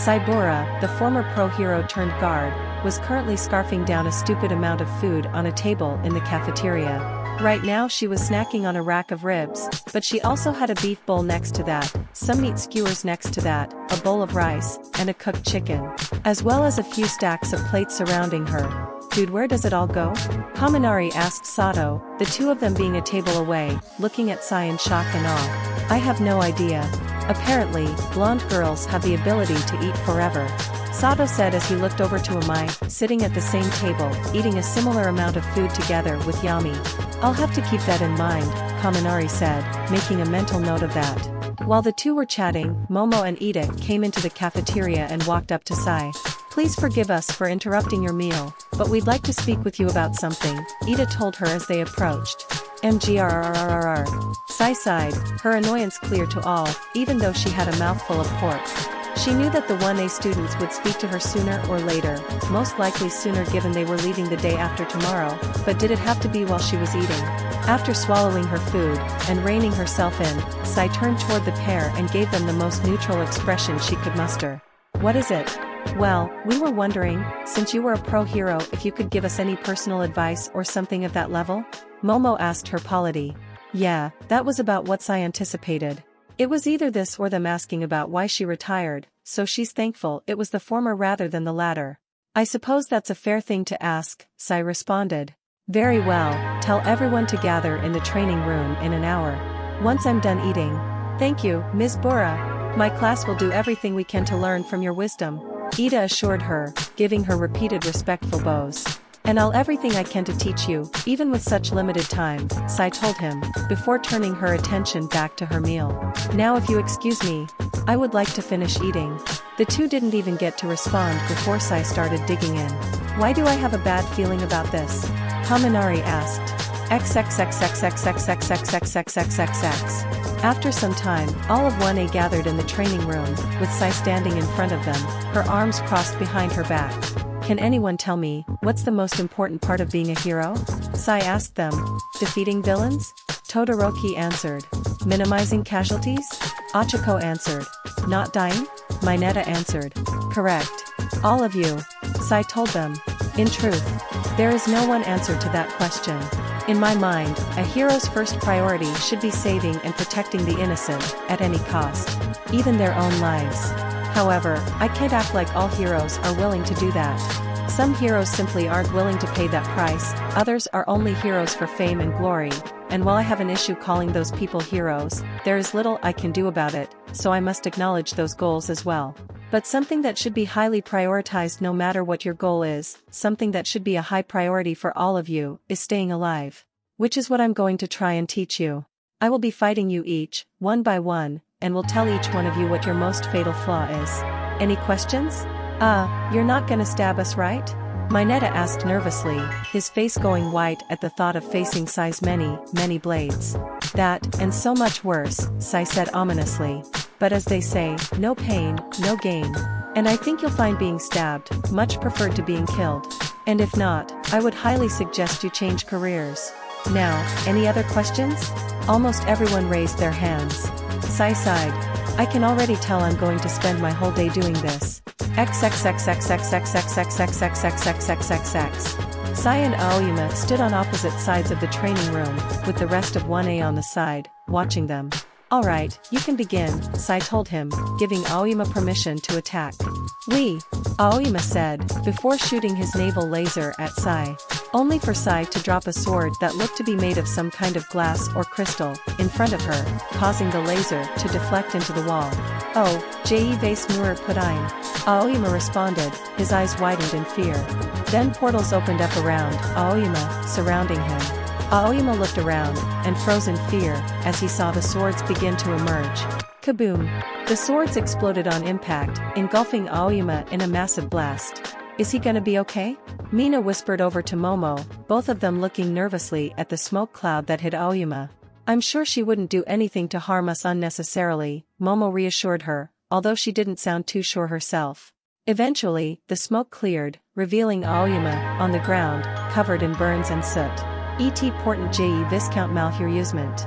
Saibura, the former pro-hero turned guard, was currently scarfing down a stupid amount of food on a table in the cafeteria. Right now she was snacking on a rack of ribs, but she also had a beef bowl next to that, some meat skewers next to that, a bowl of rice, and a cooked chicken, as well as a few stacks of plates surrounding her. Dude, where does it all go? Kaminari asked Sato, the two of them being a table away, looking at Sai in shock and awe. I have no idea. Apparently, blonde girls have the ability to eat forever. Sato said as he looked over to Amai, sitting at the same table, eating a similar amount of food together with Yami. I'll have to keep that in mind, Kaminari said, making a mental note of that. While the two were chatting, Momo and Ida came into the cafeteria and walked up to Sai. Please forgive us for interrupting your meal, but we'd like to speak with you about something, Ida told her as they approached. MGRRRRR. Sai sighed, her annoyance clear to all, even though she had a mouthful of pork. She knew that the 1A students would speak to her sooner or later, most likely sooner given they were leaving the day after tomorrow, but did it have to be while she was eating? After swallowing her food, and reining herself in, Sai turned toward the pair and gave them the most neutral expression she could muster. What is it? Well, we were wondering, since you were a pro-hero, if you could give us any personal advice or something of that level? Momo asked her polity. Yeah, that was about what Sai anticipated. It was either this or them asking about why she retired, so she's thankful it was the former rather than the latter. I suppose that's a fair thing to ask, Sai responded. Very well, tell everyone to gather in the training room in an hour. Once I'm done eating. Thank you, Ms. Bora. My class will do everything we can to learn from your wisdom, Ida assured her, giving her repeated respectful bows. And I'll everything I can to teach you, even with such limited time, Sai told him, before turning her attention back to her meal. Now if you excuse me, I would like to finish eating. The two didn't even get to respond before Sai started digging in. Why do I have a bad feeling about this? Kaminari asked. XXXXXXXXXXXXXXX. After some time, all of 1A gathered in the training room, with Sai standing in front of them, her arms crossed behind her back. Can anyone tell me, what's the most important part of being a hero? Sai asked them. Defeating villains? Todoroki answered. Minimizing casualties? Achiko answered. Not dying? Mineta answered. Correct. All of you. Sai told them. In truth, there is no one answer to that question. In my mind, a hero's first priority should be saving and protecting the innocent, at any cost. Even their own lives. However, I can't act like all heroes are willing to do that. Some heroes simply aren't willing to pay that price, others are only heroes for fame and glory, and while I have an issue calling those people heroes, there is little I can do about it, so I must acknowledge those goals as well. But something that should be highly prioritized no matter what your goal is, something that should be a high priority for all of you, is staying alive. Which is what I'm going to try and teach you. I will be fighting you each, one by one, and will tell each one of you what your most fatal flaw is. Any questions? You're not gonna stab us, right? Mineta asked nervously, his face going white at the thought of facing Sai's many blades. That, and so much worse, Sai said ominously. But as they say, no pain, no gain. And I think you'll find being stabbed, much preferred to being killed. And if not, I would highly suggest you change careers. Now, any other questions? Almost everyone raised their hands. Sai sighed. I can already tell I'm going to spend my whole day doing this. XXXXXXXXXXXXXXXXX. Sai and Aoyama stood on opposite sides of the training room, with the rest of 1A on the side, watching them. Alright, you can begin, Sai told him, giving Aoyama permission to attack. Aoyama said, before shooting his naval laser at Sai. Only for Sai to drop a sword that looked to be made of some kind of glass or crystal, in front of her, causing the laser to deflect into the wall. Oh, je vais mourir putain. Aoyama responded, his eyes widened in fear. Then portals opened up around Aoyama, surrounding him. Aoyama looked around, and froze in fear, as he saw the swords begin to emerge. Kaboom! The swords exploded on impact, engulfing Aoyama in a massive blast. Is he gonna be okay? Mina whispered over to Momo, both of them looking nervously at the smoke cloud that hid Aoyama. I'm sure she wouldn't do anything to harm us unnecessarily, Momo reassured her, although she didn't sound too sure herself. Eventually, the smoke cleared, revealing Aoyama, on the ground, covered in burns and soot. Et portant je viscount malheureusement.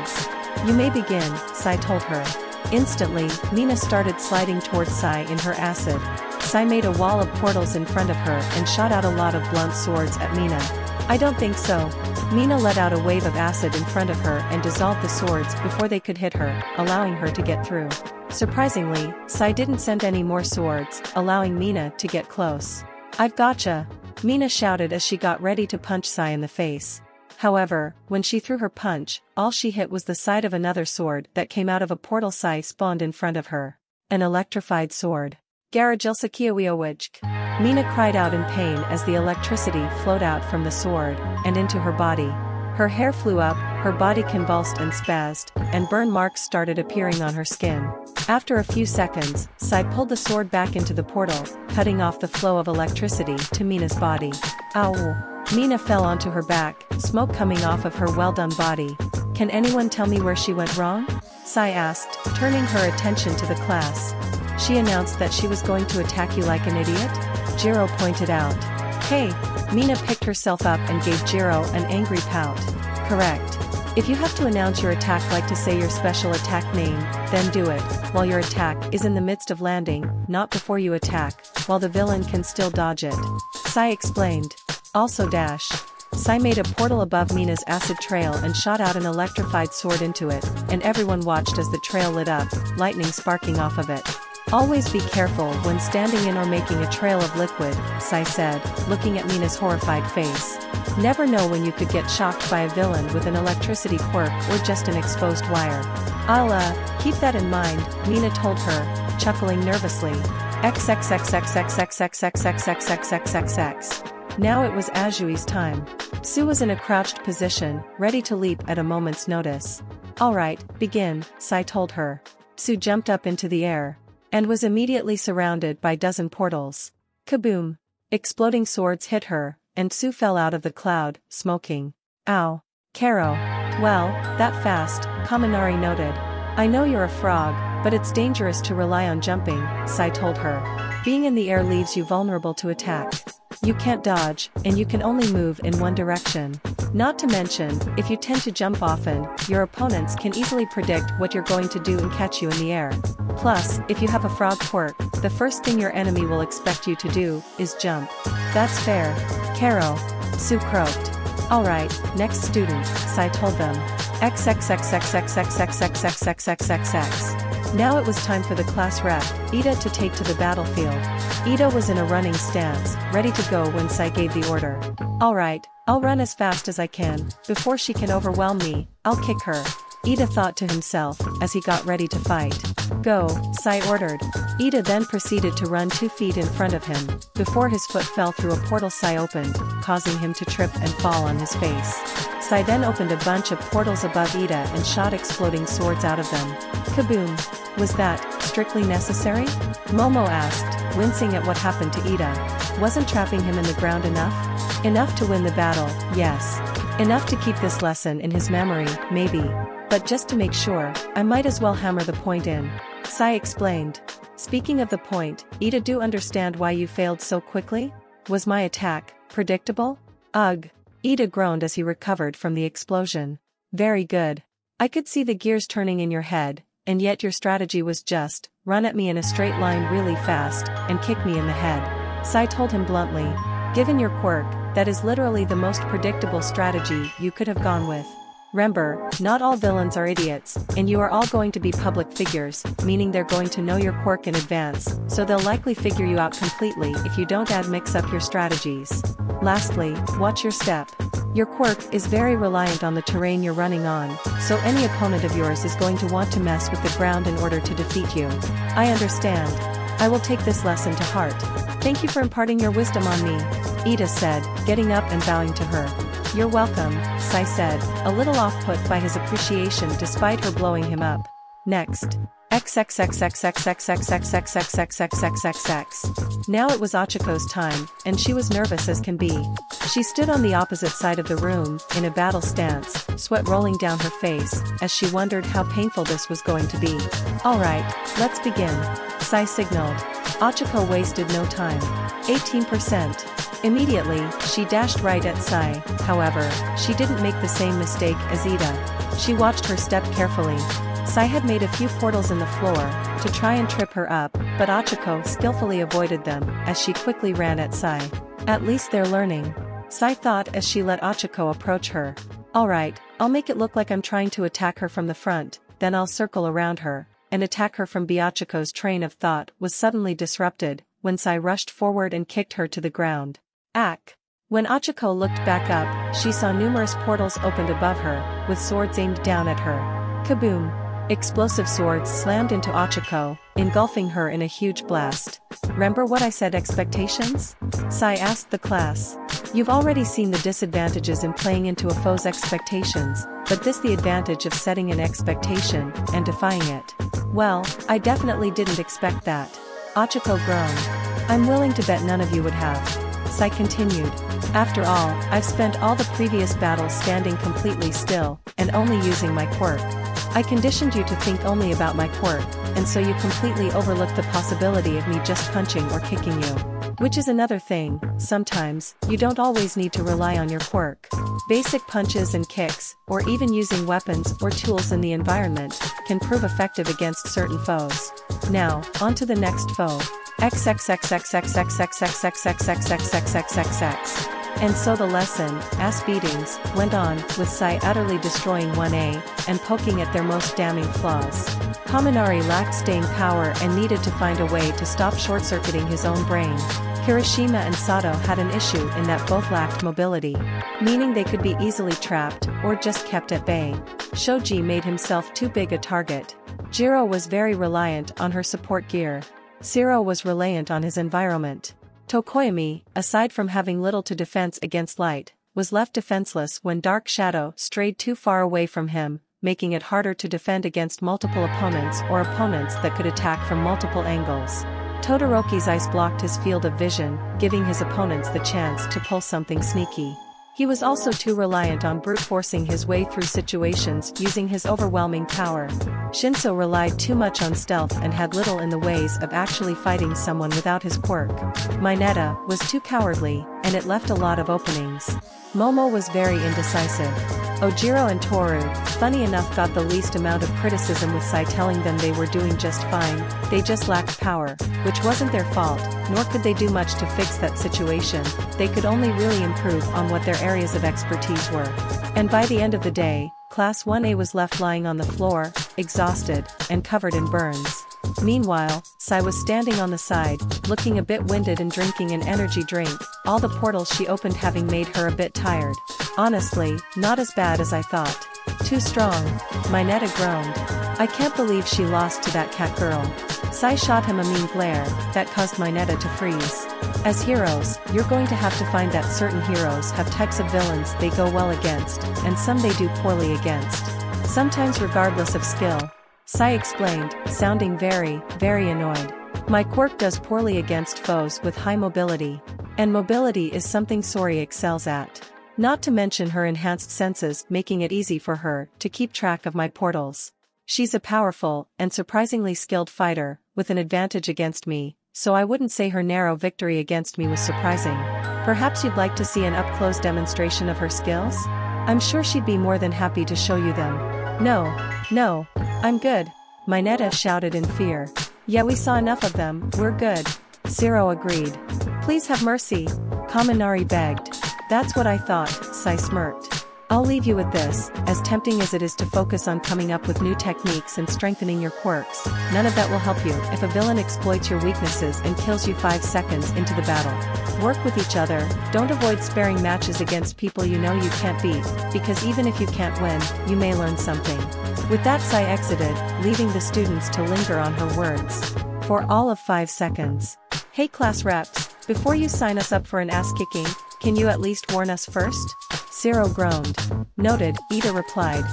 dance. You may begin, Sai told her. Instantly, Mina started sliding towards Sai in her acid. Sai made a wall of portals in front of her and shot out a lot of blunt swords at Mina. I don't think so. Mina let out a wave of acid in front of her and dissolved the swords before they could hit her, allowing her to get through. Surprisingly, Sai didn't send any more swords, allowing Mina to get close. I've gotcha! Mina shouted as she got ready to punch Sai in the face. However, when she threw her punch, all she hit was the side of another sword that came out of a portal Sai spawned in front of her. An electrified sword. Garajilsakiawiowijk. Mina cried out in pain as the electricity flowed out from the sword, and into her body. Her hair flew up, her body convulsed and spazzed, and burn marks started appearing on her skin. After a few seconds, Sai pulled the sword back into the portal, cutting off the flow of electricity to Mina's body. Ow! Mina fell onto her back, smoke coming off of her well-done body. Can anyone tell me where she went wrong? Sai asked, turning her attention to the class. She announced that she was going to attack you like an idiot? Jiro pointed out. Hey! Mina picked herself up and gave Jiro an angry pout. Correct. If you have to announce your attack like to say your special attack name, then do it, while your attack is in the midst of landing, not before you attack, while the villain can still dodge it. Sai explained. Also dash. Sai made a portal above Mina's acid trail and shot out an electrified sword into it, and everyone watched as the trail lit up, lightning sparking off of it. Always be careful when standing in or making a trail of liquid, Sai said, looking at Mina's horrified face. Never know when you could get shocked by a villain with an electricity quirk or just an exposed wire. I'll keep that in mind, Mina told her, chuckling nervously. XXXXXXXXXXXXXXXXXX. Now it was Ajui's time. Su was in a crouched position, ready to leap at a moment's notice. Alright, begin, Sai told her. Su jumped up into the air, and was immediately surrounded by dozen portals. Kaboom! Exploding swords hit her, and Su fell out of the cloud, smoking. Ow. Karo. Well, that fast, Kaminari noted. I know you're a frog, but it's dangerous to rely on jumping, Sai told her. Being in the air leaves you vulnerable to attack. You can't dodge, and you can only move in one direction. Not to mention, if you tend to jump often, your opponents can easily predict what you're going to do and catch you in the air. Plus, if you have a frog quirk, the first thing your enemy will expect you to do is jump. That's fair. Caro. Sue croaked. Alright, next student, Sai told them. XXXXXXXXXXXXXXX. Now it was time for the class rep, Ida, to take to the battlefield. Ida was in a running stance, ready to go when Sai gave the order. Alright, I'll run as fast as I can. Before she can overwhelm me, I'll kick her. Ida thought to himself, as he got ready to fight. Go, Sai ordered. Ida then proceeded to run 2 feet in front of him, before his foot fell through a portal Sai opened, causing him to trip and fall on his face. Sai then opened a bunch of portals above Ida and shot exploding swords out of them. Kaboom! Was that strictly necessary? Momo asked, wincing at what happened to Ida. Wasn't trapping him in the ground enough? Enough to win the battle, yes. Enough to keep this lesson in his memory, maybe. But just to make sure, I might as well hammer the point in. Sai explained. Speaking of the point, Ida, do understand why you failed so quickly? Was my attack predictable? Ugh. Ida groaned as he recovered from the explosion. Very good. I could see the gears turning in your head, and yet your strategy was just, run at me in a straight line really fast, and kick me in the head. Sai told him bluntly. Given your quirk, that is literally the most predictable strategy you could have gone with. Remember, not all villains are idiots, and you are all going to be public figures, meaning they're going to know your quirk in advance, so they'll likely figure you out completely if you don't mix up your strategies. Lastly, watch your step. Your quirk is very reliant on the terrain you're running on, so any opponent of yours is going to want to mess with the ground in order to defeat you. I understand. I will take this lesson to heart. Thank you for imparting your wisdom on me, Ida said, getting up and bowing to her. You're welcome, Sai said, a little off-put by his appreciation despite her blowing him up. Next. XXXXXXXXXXXXXXXXX. Now it was Achiko's time, and she was nervous as can be. She stood on the opposite side of the room, in a battle stance, sweat rolling down her face, as she wondered how painful this was going to be. Alright, let's begin. Sai signaled. Achiko wasted no time. 18%. Immediately, she dashed right at Sai, however, she didn't make the same mistake as Ida. She watched her step carefully. Sai had made a few portals in the floor, to try and trip her up, but Achiko skillfully avoided them, as she quickly ran at Sai. At least they're learning. Sai thought as she let Achiko approach her. Alright, I'll make it look like I'm trying to attack her from the front, then I'll circle around her, and attack her from behind. Achiko's train of thought was suddenly disrupted, when Sai rushed forward and kicked her to the ground. Ack! When Achiko looked back up, she saw numerous portals opened above her, with swords aimed down at her. Kaboom! Explosive swords slammed into Achiko, engulfing her in a huge blast. Remember what I said, expectations? Sai asked the class. You've already seen the disadvantages in playing into a foe's expectations, but this the advantage of setting an expectation, and defying it. Well, I definitely didn't expect that. Achiko groaned. I'm willing to bet none of you would have. Sai continued. After all, I've spent all the previous battles standing completely still, and only using my quirk. I conditioned you to think only about my quirk, and so you completely overlooked the possibility of me just punching or kicking you. Which is another thing, sometimes, you don't always need to rely on your quirk. Basic punches and kicks, or even using weapons or tools in the environment, can prove effective against certain foes. Now, on to the next foe. XXXXXXXXXXXXXXXXXXX. And so the lesson, ass beatings, went on, with Sai utterly destroying 1A, and poking at their most damning flaws. Kaminari lacked staying power and needed to find a way to stop short-circuiting his own brain. Kirishima and Sato had an issue in that both lacked mobility, meaning they could be easily trapped, or just kept at bay. Shoji made himself too big a target. Jiro was very reliant on her support gear. Siro was reliant on his environment. Tokoyami, aside from having little to defense against light, was left defenseless when Dark Shadow strayed too far away from him, making it harder to defend against multiple opponents or opponents that could attack from multiple angles. Todoroki's ice blocked his field of vision, giving his opponents the chance to pull something sneaky. He was also too reliant on brute forcing his way through situations using his overwhelming power. Shinso relied too much on stealth and had little in the ways of actually fighting someone without his quirk. Mineta was too cowardly, and it left a lot of openings. Momo was very indecisive. Ojiro and Toru, funny enough, got the least amount of criticism, with Sai telling them they were doing just fine, they just lacked power, which wasn't their fault, nor could they do much to fix that situation. They could only really improve on what their areas of expertise were. And by the end of the day, Class 1A was left lying on the floor, exhausted, and covered in burns. Meanwhile, Sai was standing on the side, looking a bit winded and drinking an energy drink, all the portals she opened having made her a bit tired. Honestly, not as bad as I thought. Too strong. Mineta groaned. I can't believe she lost to that cat girl. Sai shot him a mean glare, that caused Mineta to freeze. As heroes, you're going to have to find that certain heroes have types of villains they go well against, and some they do poorly against. Sometimes regardless of skill. Sai explained, sounding very, very annoyed. My quirk does poorly against foes with high mobility. And mobility is something Sori excels at. Not to mention her enhanced senses making it easy for her to keep track of my portals. She's a powerful and surprisingly skilled fighter, with an advantage against me, so I wouldn't say her narrow victory against me was surprising. Perhaps you'd like to see an up-close demonstration of her skills? I'm sure she'd be more than happy to show you them. No, I'm good. Mineta shouted in fear. Yeah, we saw enough of them, we're good. Zero agreed. Please have mercy, Kaminari begged. That's what I thought, Sai smirked. I'll leave you with this, as tempting as it is to focus on coming up with new techniques and strengthening your quirks, none of that will help you if a villain exploits your weaknesses and kills you 5 seconds into the battle. Work with each other, don't avoid sparing matches against people you know you can't beat, because even if you can't win, you may learn something. With that, Sai exited, leaving the students to linger on her words. For all of 5 seconds. Hey class reps, before you sign us up for an ass-kicking, can you at least warn us first? Zero groaned. Noted, Ida replied,